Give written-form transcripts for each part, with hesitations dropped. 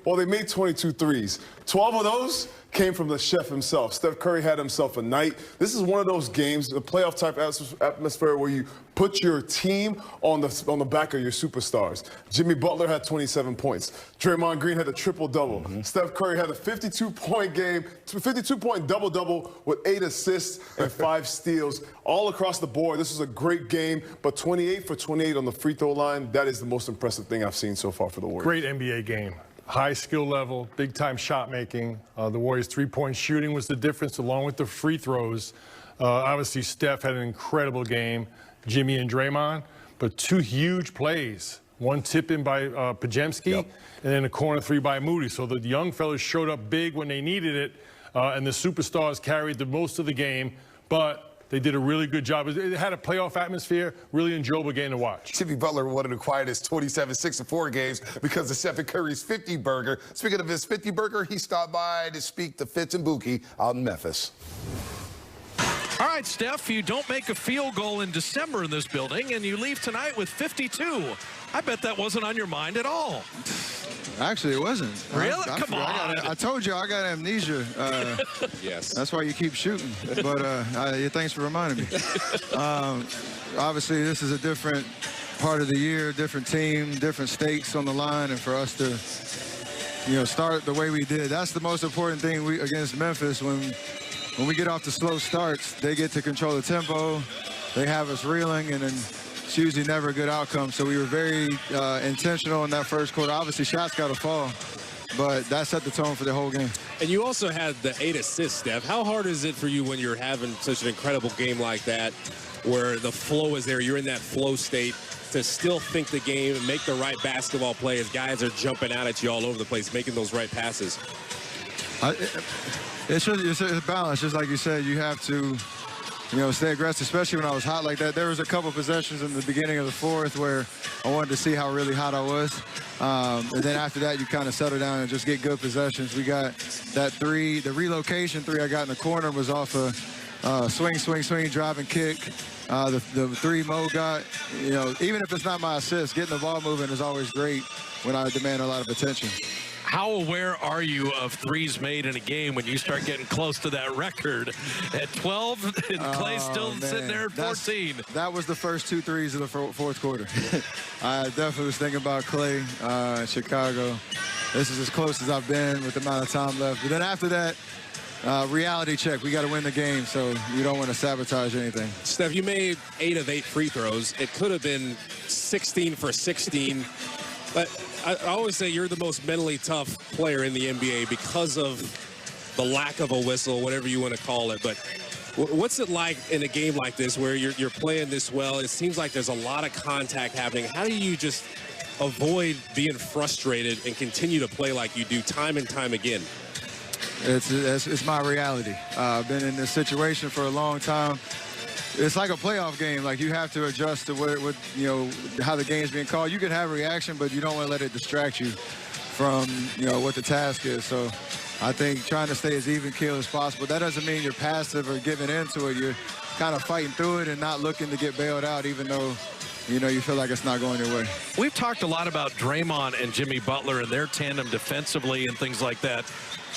Well, they made 22 threes. 12 of those came from the chef himself. Steph Curry had himself a night. This is one of those games, the playoff type atmosphere where you put your team on the back of your superstars. Jimmy Butler had 27 points. Draymond Green had a triple-double. Steph Curry had a 52-point game, 52-point double-double with 8 assists and 5 steals all across the board. This was a great game, but 28 for 28 on the free throw line, that is the most impressive thing I've seen so far for the Warriors. Great NBA game. High skill level, big time shot making. The Warriors' three-point shooting was the difference, along with the free throws. Obviously, Steph had an incredible game, Jimmy and Draymond, but 2 huge plays. One tip in by Pajemski, and then a corner 3 by Moody. So the young fellas showed up big when they needed it, and the superstars carried the most of the game, but they did a really good job. It had a playoff atmosphere, really enjoyable game to watch. Jimmy Butler wanted to quiet his 27 6-4 games because of Steph Curry's 50 burger. Speaking of his 50 burger, he stopped by to speak to Fitz and Buki out in Memphis. All right, Steph, you don't make a field goal in December in this building, and you leave tonight with 52. I bet that wasn't on your mind at all. Actually, it wasn't. Really? Come on. I told you I got amnesia. Yes. That's why you keep shooting. But thanks for reminding me. Obviously, this is a different part of the year, different team, different stakes on the line, and for us to, start the way we did, that's the most important thing against Memphis. When we get off the slow starts, they get to control the tempo. They have us reeling, and then it's usually never a good outcome. So we were very intentional in that first quarter. Obviously, shots got to fall, but that set the tone for the whole game. And you also had the 8 assists, Steph. How hard is it for you when you're having such an incredible game like that, where the flow is there, you're in that flow state, to still think the game and make the right basketball play as guys are jumping out at you all over the place, making those right passes? It's a balance, just like you said. You have to, stay aggressive, especially when I was hot like that. There was a couple possessions in the beginning of the fourth where I wanted to see how really hot I was. And then after that, you kind of settle down and just get good possessions. We got that 3, the relocation 3 I got in the corner was off a swing, drive and kick. The 3 Mo got, even if it's not my assist, getting the ball moving is always great when I demand a lot of attention. How aware are you of threes made in a game when you start getting close to that record at 12 and Clay's still sitting there at 14? That was the first 2 threes of the fourth quarter. I definitely was thinking about Clay in Chicago. This is as close as I've been with the amount of time left. But then after that, reality check. We got to win the game, so you don't want to sabotage anything. Steph, you made 8 of 8 free throws. It could have been 16 for 16. But I always say you're the most mentally tough player in the NBA because of the lack of a whistle, whatever you want to call it. But what's it like in a game like this where you're playing this well? It seems like there's a lot of contact happening. How do you just avoid being frustrated and continue to play like you do time and time again? It's my reality. I've been in this situation for a long time. It's like a playoff game. Like, you have to adjust to how the game's being called. You can have a reaction, but you don't want to let it distract you from, what the task is. So I think trying to stay as even keel as possible. That doesn't mean you're passive or giving into it. You're kind of fighting through it and not looking to get bailed out, even though, you feel like it's not going your way. We've talked a lot about Draymond and Jimmy Butler and their tandem defensively and things like that.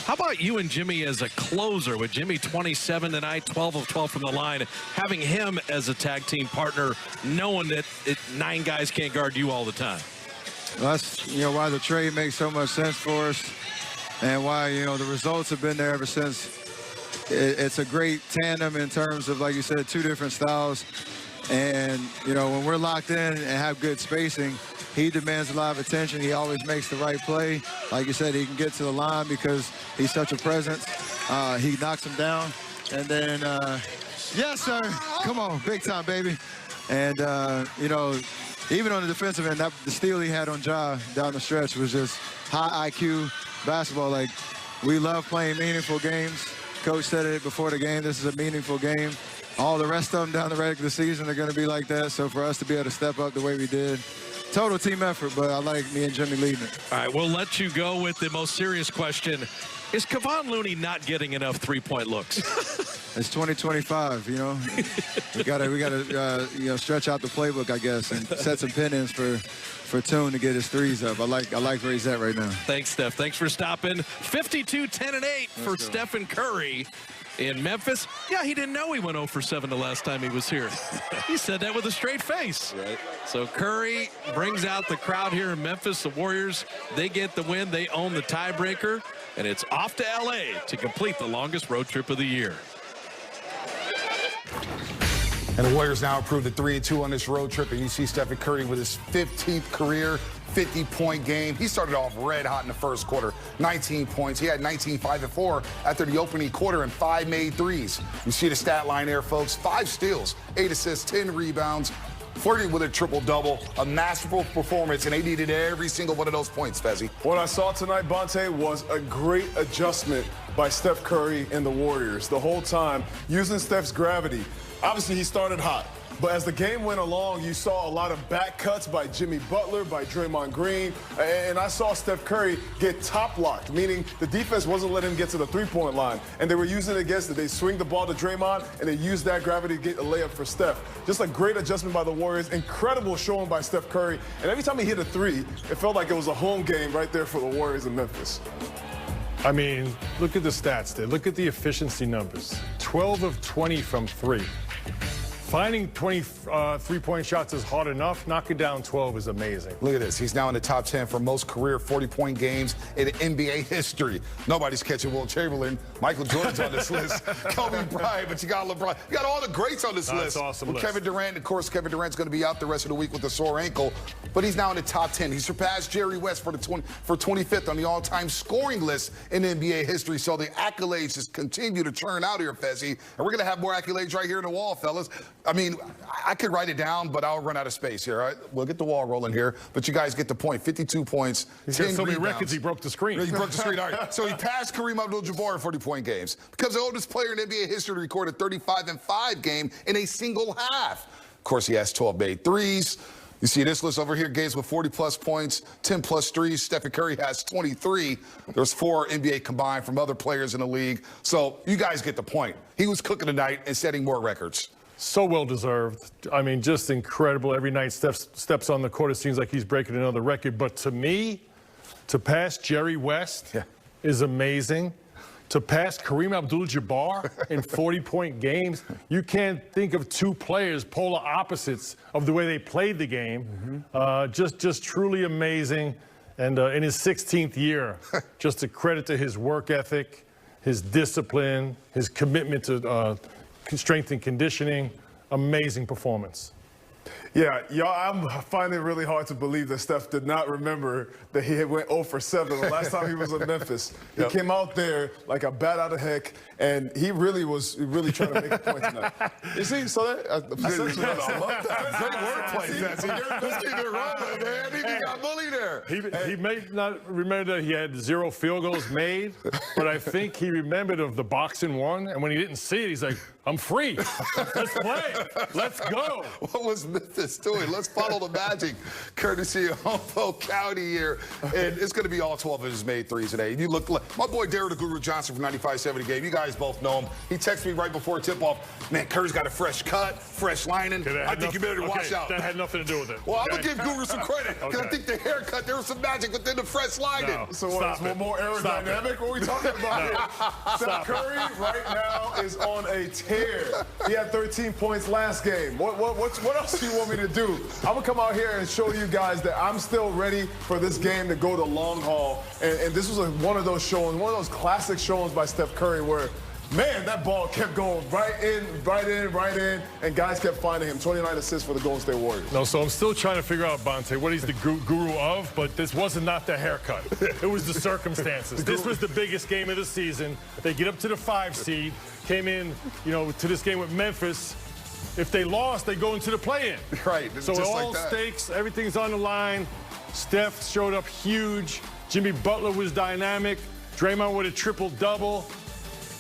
How about you and Jimmy as a closer, with Jimmy 27 tonight, 12 of 12 from the line, having him as a tag team partner, knowing that 9 guys can't guard you all the time? Well, that's, why the trade makes so much sense for us and why, the results have been there ever since. It's a great tandem in terms of, like you said, 2 different styles. And, when we're locked in and have good spacing, he demands a lot of attention. He always makes the right play. Like you said, he can get to the line because he's such a presence. He knocks him down. And then, yes, sir. Come on, big time, baby. And, even on the defensive end, the steal he had on Ja down the stretch was just high IQ basketball. Like, we love playing meaningful games. Coach said it before the game. This is a meaningful game. All the rest of them down the regular season are going to be like that. So for us to be able to step up the way we did, total team effort, but I like me and Jimmy leading it. All right, we'll let you go with the most serious question. Is Kevon Looney not getting enough three-point looks? It's 2025, you know. we gotta stretch out the playbook, I guess, and set some pin-ins for Tune to get his threes up. I like where he's at right now. Thanks, Steph. Thanks for stopping. 52, 10, and 8 for Stephen Curry in Memphis. Yeah, he didn't know he went 0 for 7 the last time he was here. He said that with a straight face. Right. So Curry brings out the crowd here in Memphis. The Warriors, they get the win. They own the tiebreaker. And it's off to L.A. to complete the longest road trip of the year. And the Warriors now improved to 3-2 on this road trip. And you see Stephen Curry with his 15th career 50-point game. He started off red hot in the first quarter, 19 points. He had 19, 5 and 4 after the opening quarter and 5 made threes. You see the stat line there, folks. 5 steals, 8 assists, 10 rebounds, flirting with a triple-double, a masterful performance, and they needed every single one of those points, Fezzi. What I saw tonight, Bonte, was a great adjustment by Steph Curry and the Warriors. The whole time, using Steph's gravity. Obviously, he started hot. But as the game went along, you saw a lot of back cuts by Jimmy Butler, by Draymond Green, and I saw Steph Curry get top-locked, meaning the defense wasn't letting him get to the three-point line, and they were using it against it. They swing the ball to Draymond, and they use that gravity to get a layup for Steph. Just a great adjustment by the Warriors, incredible showing by Steph Curry, and every time he hit a three, it felt like it was a home game right there for the Warriors in Memphis. I mean, look at the stats there. Look at the efficiency numbers. 12 of 20 from 3. Finding 20 three-point shots is hard enough. Knocking down 12 is amazing. Look at this. He's now in the top 10 for most career 40-point games in NBA history. Nobody's catching Will Chamberlain. Michael Jordan's on this list. Kobe Bryant, but you got LeBron. You got all the greats on this list. That's awesome With list. Kevin Durant, of course, Kevin Durant's going to be out the rest of the week with a sore ankle, but he's now in the top 10. He surpassed Jerry West for 25th on the all-time scoring list in NBA history. So the accolades just continue to churn out here, Fezzi. And we're going to have more accolades right here in the wall, fellas. I mean, I could write it down, but I'll run out of space here. All right? We'll get the wall rolling here, but you guys get the point. 52 points, He's 10 got so many rebounds. records, he broke the screen. He broke the screen. All right. So he passed Kareem Abdul-Jabbar in 40-point games. Becomes the oldest player in NBA history to record a 35-5 game in a single half. Of course, he has 12 made threes. You see this list over here, games with 40-plus points, 10-plus threes. Stephen Curry has 23. There's 4 NBA combined from other players in the league. So you guys get the point. He was cooking tonight and setting more records. So well-deserved. I mean, just incredible. Every night Steph steps on the court, it seems like he's breaking another record. But to me, to pass Jerry West is amazing. To pass Kareem Abdul-Jabbar in 40-point games, you can't think of 2 players polar opposites of the way they played the game. Just truly amazing. And in his 16th year, just a credit to his work ethic, his discipline, his commitment to strength and conditioning. Amazing performance. Yeah, y'all, I'm finding it really hard to believe that Steph did not remember that he went 0 for 7 the last time he was in Memphis. He came out there like a bat out of heck, and he really was trying to make a point tonight. You see, so that, I said Great wordplay, Jesse. Let's keep it rolling, man. He got bullied there. He may not remember that he had 0 field goals made, but I think he remembered of the boxing one, and when he didn't see it, he's like, I'm free. Let's play. Let's go. What was Memphis doing? Let's follow the magic, courtesy of Humboldt County here. And it's going to be all 12 of his made threes today. You look like my boy Darryl the Guru Johnson from 95.7 game. You guys both know him. He texted me right before tip-off. Man, Curry's got a fresh cut, fresh lining. I think you better watch out. That had nothing to do with it. Well, I'm going to give Guru some credit because I think the haircut, there was some magic within the fresh lining. No. So what, is more aerodynamic? What are we talking about here? Steph Curry right now is on a tear. He had 13 points last game. What else do you want me to do? I'm going to come out here and show you guys that I'm still ready for this game to go the long haul. And this was one of those showings, one of those classic showings by Steph Curry where, man, that ball kept going right in, and guys kept finding him. 29 assists for the Golden State Warriors. No, so I'm still trying to figure out, Bonte, what he's the guru of, but this wasn't not the haircut. It was the circumstances. This was the biggest game of the season. They get up to the 5 seed, came in, to this game with Memphis. If they lost, they go into the play-in. Right. So just all like that. stakes, everything's on the line. Steph showed up huge. Jimmy Butler was dynamic. Draymond with a triple-double.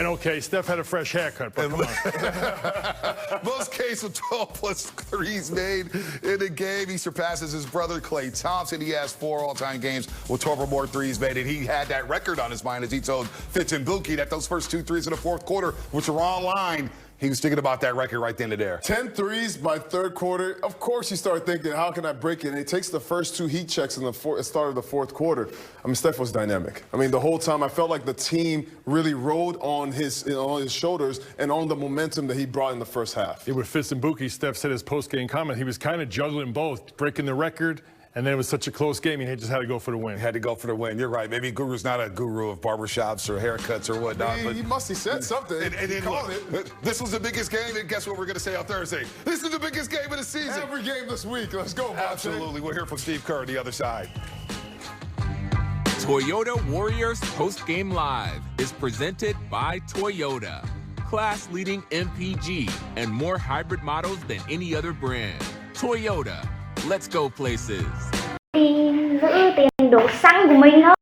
And okay, Steph had a fresh haircut, but come on. Most K's with 12 plus threes made in the game. He surpasses his brother Klay Thompson. He has 4 all-time games with 12 or more threes made, and he had that record on his mind as he told Fitz and Buki that those first 2 threes in the fourth quarter, which were online, he was thinking about that record right then and there. 10 threes by third quarter. Of course, you start thinking, how can I break it? And he takes the first 2 heat checks in the start of the fourth quarter. I mean, Steph was dynamic. I mean, the whole time I felt like the team really rode on his shoulders and on the momentum that he brought in the first half. With Fitz and Buki, Steph said his post-game comment, he was kind of juggling both, breaking the record, and then it was such a close game, he just had to go for the win. He had to go for the win. You're right. Maybe Guru's not a guru of barbershops or haircuts or whatnot. But He must have said something. And then called look, it. this was the biggest game, and guess what we're going to say on Thursday? This is the biggest game of the season. Every game this week. Let's go, Bob. Absolutely. We'll hear from Steve Kerr on the other side. Toyota Warriors Post Game Live is presented by Toyota. Class-leading MPG and more hybrid models than any other brand. Toyota. Let's go places. Đi giữ tiền đổ xăng của mình thôi.